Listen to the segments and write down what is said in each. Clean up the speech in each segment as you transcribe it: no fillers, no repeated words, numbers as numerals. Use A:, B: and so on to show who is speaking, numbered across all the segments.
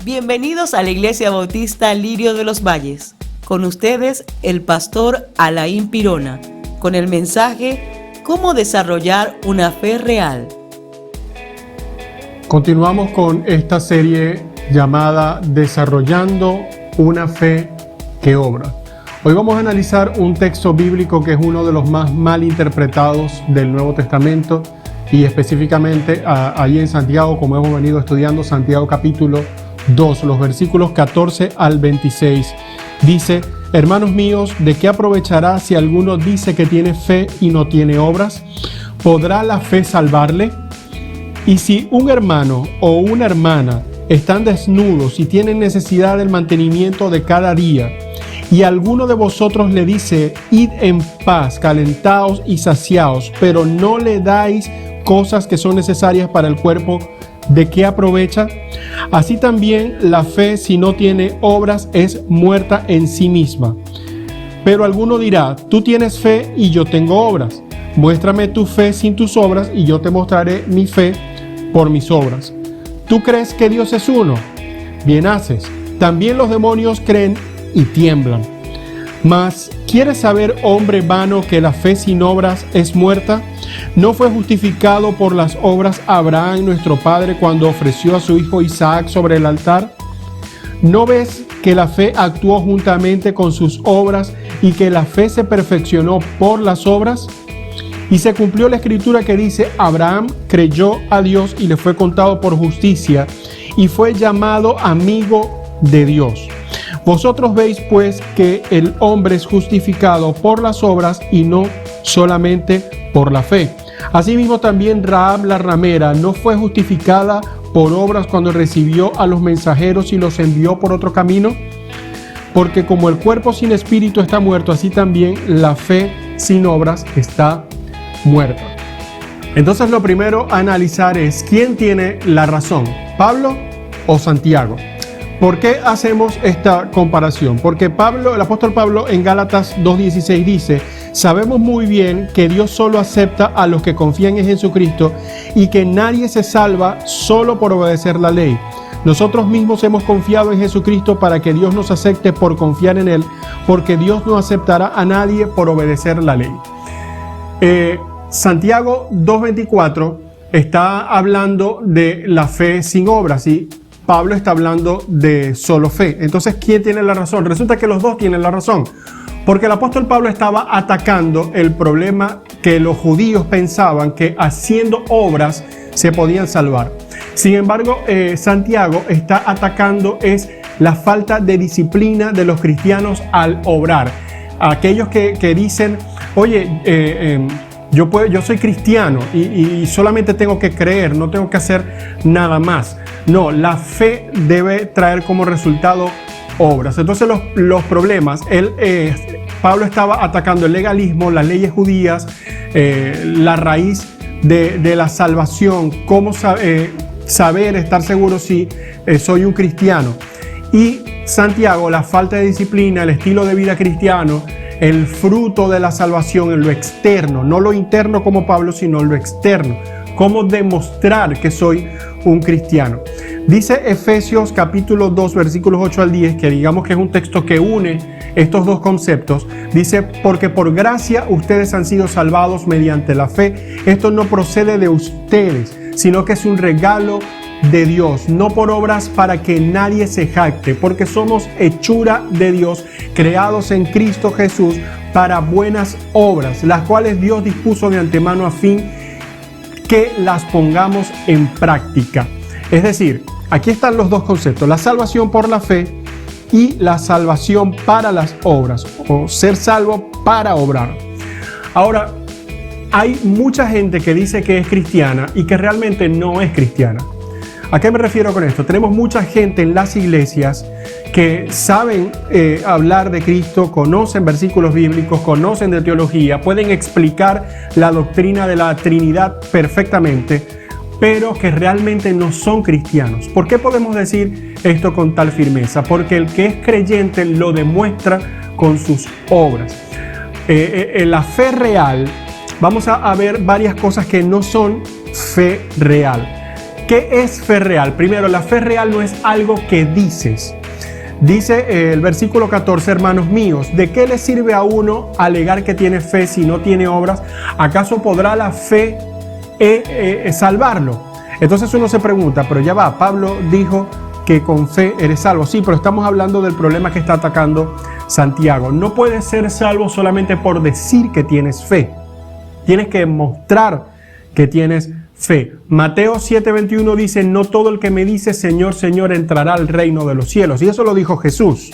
A: Bienvenidos a la Iglesia Bautista Lirio de los Valles. Con ustedes, el pastor Alain Pirona, con el mensaje ¿Cómo desarrollar una fe real?
B: Continuamos con esta serie llamada Desarrollando una fe que obra. Hoy vamos a analizar un texto bíblico que es uno de los más mal interpretados del Nuevo Testamento y específicamente ahí en Santiago, como hemos venido estudiando, Santiago capítulo 2, los versículos 14 al 26. Dice: hermanos míos, ¿de qué aprovechará si alguno dice que tiene fe y no tiene obras? ¿Podrá la fe salvarle? Y si un hermano o una hermana están desnudos y tienen necesidad del mantenimiento de cada día, y alguno de vosotros le dice: id en paz, calentaos y saciaos, pero no le dais cosas que son necesarias para el cuerpo, ¿de qué aprovecha? Así también la fe, si no tiene obras, es muerta en sí misma. Pero alguno dirá: tú tienes fe y yo tengo obras. Muéstrame tu fe sin tus obras y yo te mostraré mi fe por mis obras. ¿Tú crees que Dios es uno? Bien haces. También los demonios creen y tiemblan. Mas, ¿quieres saber, hombre vano, que la fe sin obras es muerta? ¿No fue justificado por las obras Abraham, nuestro padre, cuando ofreció a su hijo Isaac sobre el altar? ¿No ves que la fe actuó juntamente con sus obras y que la fe se perfeccionó por las obras? Y se cumplió la escritura que dice: Abraham creyó a Dios y le fue contado por justicia y fue llamado amigo de Dios. Vosotros veis pues que el hombre es justificado por las obras y no solamente por la fe. Asimismo también Rahab la ramera no fue justificada por obras cuando recibió a los mensajeros y los envió por otro camino. Porque como el cuerpo sin espíritu está muerto, así también la fe sin obras está muerta. Entonces lo primero a analizar es: ¿quién tiene la razón? ¿Pablo o Santiago? ¿Por qué hacemos esta comparación? Porque el apóstol Pablo en Gálatas 2:16 dice: sabemos muy bien que Dios solo acepta a los que confían en Jesucristo y que nadie se salva solo por obedecer la ley. Nosotros mismos hemos confiado en Jesucristo para que Dios nos acepte por confiar en Él, porque Dios no aceptará a nadie por obedecer la ley. Santiago 2:24 está hablando de la fe sin obras y Pablo está hablando de solo fe. Entonces, ¿quién tiene la razón? Resulta que los dos tienen la razón, porque el apóstol Pablo estaba atacando el problema que los judíos pensaban que haciendo obras se podían salvar. Sin embargo, Santiago está atacando es la falta de disciplina de los cristianos al obrar. Aquellos que dicen: oye, yo soy cristiano y solamente tengo que creer, no tengo que hacer nada más. No, la fe debe traer como resultado obras. Entonces los problemas, Pablo estaba atacando el legalismo, las leyes judías, la raíz de la salvación, cómo saber, estar seguro si soy un cristiano. Y Santiago, la falta de disciplina, el estilo de vida cristiano, el fruto de la salvación en lo externo, no lo interno como Pablo, sino lo externo. Cómo demostrar que soy un cristiano. Dice Efesios capítulo 2 versículos 8 al 10, que digamos que es un texto que une estos dos conceptos. Dice: porque por gracia ustedes han sido salvados mediante la fe. Esto no procede de ustedes, sino que es un regalo de Dios, no por obras para que nadie se jacte, porque somos hechura de Dios, creados en Cristo Jesús para buenas obras, las cuales Dios dispuso de antemano a fin que las pongamos en práctica. Es decir, aquí están los dos conceptos: la salvación por la fe y la salvación para las obras, o ser salvo para obrar. Ahora, hay mucha gente que dice que es cristiana y que realmente no es cristiana. ¿A qué me refiero con esto? Tenemos mucha gente en las iglesias que saben hablar de Cristo, conocen versículos bíblicos, conocen de teología, pueden explicar la doctrina de la Trinidad perfectamente, pero que realmente no son cristianos. ¿Por qué podemos decir esto con tal firmeza? Porque el que es creyente lo demuestra con sus obras. La fe real, vamos a ver varias cosas que no son fe real. ¿Qué es fe real? Primero, la fe real no es algo que dices. Dice el versículo 14, hermanos míos, ¿de qué le sirve a uno alegar que tiene fe si no tiene obras? ¿Acaso podrá la fe salvarlo? Entonces uno se pregunta, pero ya va, Pablo dijo que con fe eres salvo. Sí, pero estamos hablando del problema que está atacando Santiago. No puedes ser salvo solamente por decir que tienes fe. Tienes que mostrar que tienes fe. Mateo 7:21 dice, no todo el que me dice Señor, Señor entrará al reino de los cielos. Y eso lo dijo Jesús.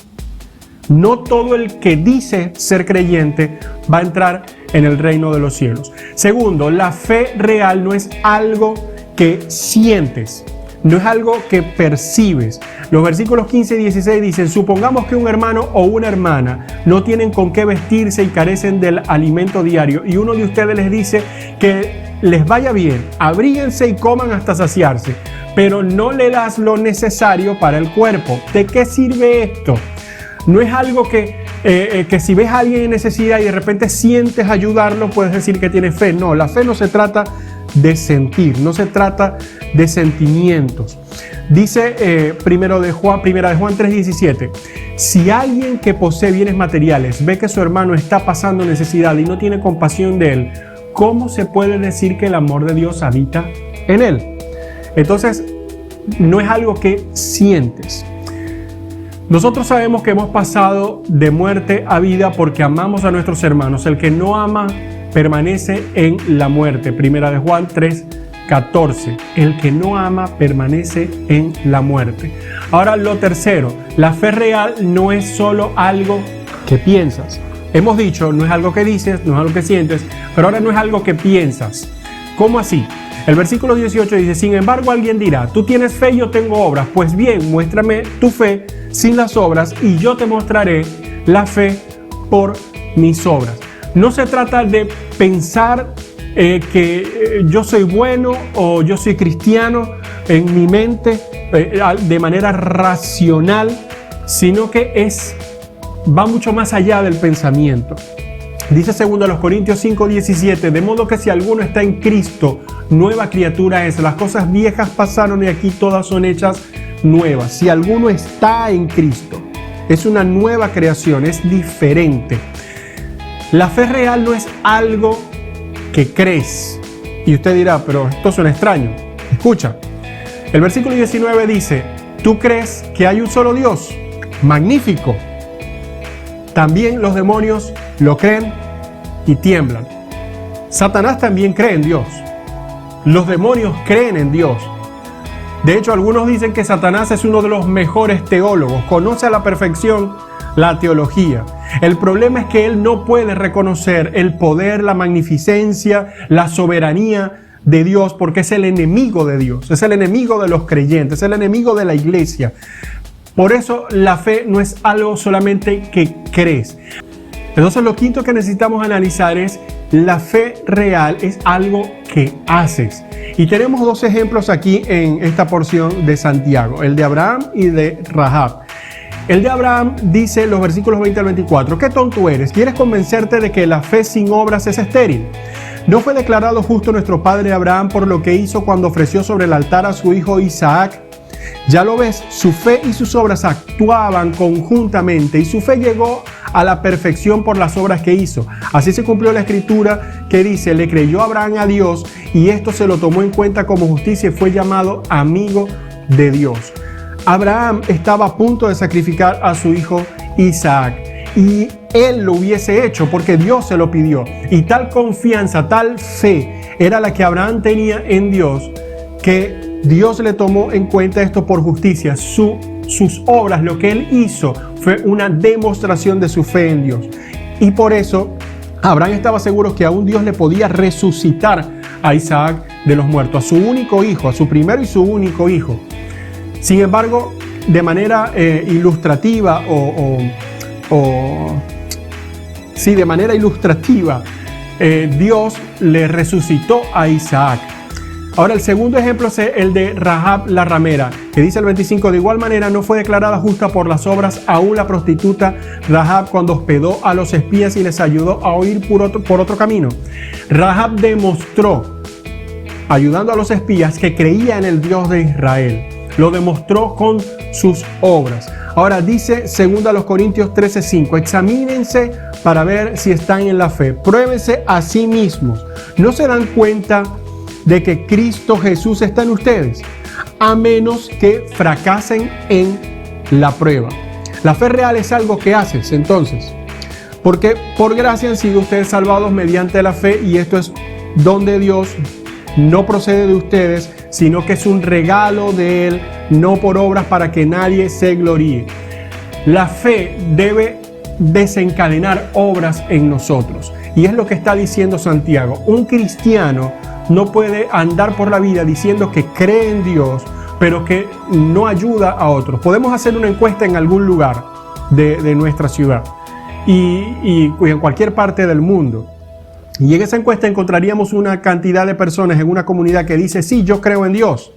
B: No todo el que dice ser creyente va a entrar en el reino de los cielos. Segundo, la fe real no es algo que sientes, no es algo que percibes. Los versículos 15 y 16 dicen, supongamos que un hermano o una hermana no tienen con qué vestirse y carecen del alimento diario, y uno de ustedes les dice que les vaya bien, abríguense y coman hasta saciarse, pero no le das lo necesario para el cuerpo. ¿De qué sirve esto? No es algo que si ves a alguien en necesidad y de repente sientes ayudarlo, puedes decir que tienes fe. No, la fe no se trata de sentir, no se trata de sentimientos. Dice primera de Juan 3:17, si alguien que posee bienes materiales ve que su hermano está pasando necesidad y no tiene compasión de él, ¿cómo se puede decir que el amor de Dios habita en él? Entonces, no es algo que sientes. Nosotros sabemos que hemos pasado de muerte a vida porque amamos a nuestros hermanos. El que no ama permanece en la muerte. Primera de Juan 3:14. El que no ama permanece en la muerte. Ahora, lo tercero, la fe real no es solo algo que piensas. Hemos dicho, no es algo que dices, no es algo que sientes, pero ahora no es algo que piensas. ¿Cómo así? El versículo 18 dice, sin embargo alguien dirá, tú tienes fe y yo tengo obras. Pues bien, muéstrame tu fe sin las obras y yo te mostraré la fe por mis obras. No se trata de pensar que yo soy bueno o yo soy cristiano en mi mente de manera racional, sino que va mucho más allá del pensamiento. Dice 2 Corintios 5:17, de modo que si alguno está en Cristo, nueva criatura es. Las cosas viejas pasaron y aquí todas son hechas nuevas. Si alguno está en Cristo, es una nueva creación, es diferente. La fe real no es algo que crees. Y usted dirá, pero esto suena extraño. Escucha, el versículo 19 dice, ¿tú crees que hay un solo Dios? Magnífico. También los demonios lo creen y tiemblan. Satanás también cree en Dios. Los demonios creen en Dios. De hecho, algunos dicen que Satanás es uno de los mejores teólogos. Conoce a la perfección la teología. El problema es que él no puede reconocer el poder, la magnificencia, la soberanía de Dios, porque es el enemigo de Dios, es el enemigo de los creyentes, es el enemigo de la iglesia. Por eso la fe no es algo solamente que crees. Entonces lo quinto que necesitamos analizar es la fe real es algo que haces. Y tenemos dos ejemplos aquí en esta porción de Santiago, el de Abraham y de Rahab. El de Abraham dice los versículos 20 al 24, ¿qué tonto eres? ¿Quieres convencerte de que la fe sin obras es estéril? ¿No fue declarado justo nuestro padre Abraham por lo que hizo cuando ofreció sobre el altar a su hijo Isaac? Ya lo ves, su fe y sus obras actuaban conjuntamente y su fe llegó a la perfección por las obras que hizo. Así se cumplió la escritura que dice, le creyó Abraham a Dios y esto se lo tomó en cuenta como justicia y fue llamado amigo de Dios. Abraham estaba a punto de sacrificar a su hijo Isaac y él lo hubiese hecho porque Dios se lo pidió. Y tal confianza, tal fe era la que Abraham tenía en Dios que Dios le tomó en cuenta esto por justicia. Sus obras, lo que él hizo, fue una demostración de su fe en Dios. Y por eso Abraham estaba seguro que aún Dios le podía resucitar a Isaac de los muertos, a su único hijo, a su primero y su único hijo. Sin embargo, de manera ilustrativa de manera ilustrativa, Dios le resucitó a Isaac. Ahora el segundo ejemplo es el de Rahab la ramera, que dice el 25, de igual manera no fue declarada justa por las obras aún la prostituta Rahab cuando hospedó a los espías y les ayudó a huir por otro camino. Rahab demostró ayudando a los espías que creían en el Dios de Israel. Lo demostró con sus obras. Ahora dice 2 Corintios 13:5, examínense para ver si están en la fe. Pruébense a sí mismos. ¿No se dan cuenta de que Cristo Jesús está en ustedes? A menos que fracasen en la prueba. La fe real es algo que haces, entonces. Porque por gracia han sido ustedes salvados mediante la fe, y esto es don de Dios, no procede de ustedes, sino que es un regalo de Él, no por obras para que nadie se gloríe. La fe debe desencadenar obras en nosotros. Y es lo que está diciendo Santiago. Un cristiano no puede andar por la vida diciendo que cree en Dios, pero que no ayuda a otros. Podemos hacer una encuesta en algún lugar de nuestra ciudad y en cualquier parte del mundo. Y en esa encuesta encontraríamos una cantidad de personas en una comunidad que dice, sí, yo creo en Dios.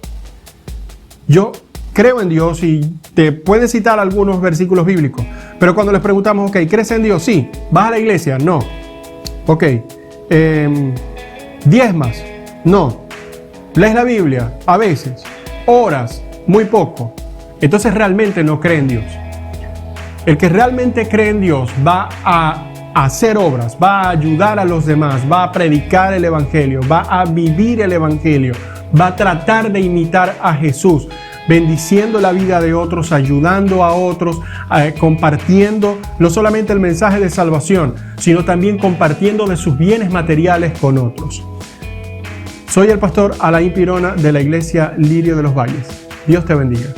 B: Yo creo en Dios, y te pueden citar algunos versículos bíblicos. Pero cuando les preguntamos, ok, ¿crees en Dios? Sí. ¿Vas a la iglesia? No. Ok. ¿Diezmas? No. ¿Lees la Biblia? A veces. ¿Oras? Muy poco. Entonces realmente no cree en Dios. El que realmente cree en Dios va a hacer obras, va a ayudar a los demás, va a predicar el Evangelio, va a vivir el Evangelio, va a tratar de imitar a Jesús, bendiciendo la vida de otros, ayudando a otros, compartiendo no solamente el mensaje de salvación, sino también compartiendo de sus bienes materiales con otros. Soy el pastor Alain Pirona de la Iglesia Lirio de los Valles. Dios te bendiga.